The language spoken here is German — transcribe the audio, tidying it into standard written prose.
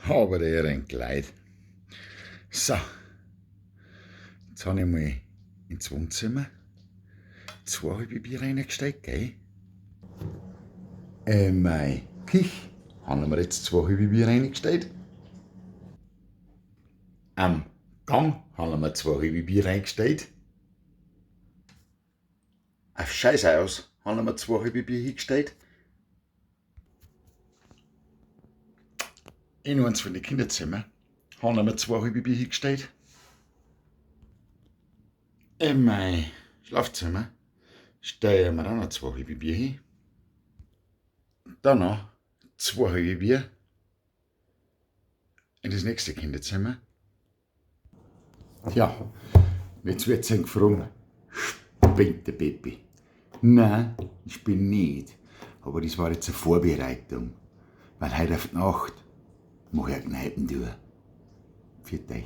Aber der rennt Leid. So, jetzt habe ich mal ins Wohnzimmer 2 halbe Bier reingesteckt, gell? Mei Küche haben wir jetzt 2 halbe Bier reingestellt. Am Gang haben wir 2 halbe Bier reingestellt. Auf Scheißhaus haben wir 2 halbe Bier hingestellt. In eins von den Kinderzimmern haben wir 2 halbe Bier hingestellt. In mein Schlafzimmer stellen wir auch noch 2 halbe Bier hin. Dann noch 2 halbe Bier in das nächste Kinderzimmer. Ja, jetzt wird es gefragt, spinnt der Peppi? Nein, ich bin nicht. Aber das war jetzt eine Vorbereitung. Weil heute auf die Nacht mache ich eine Kneipentour. Für dich.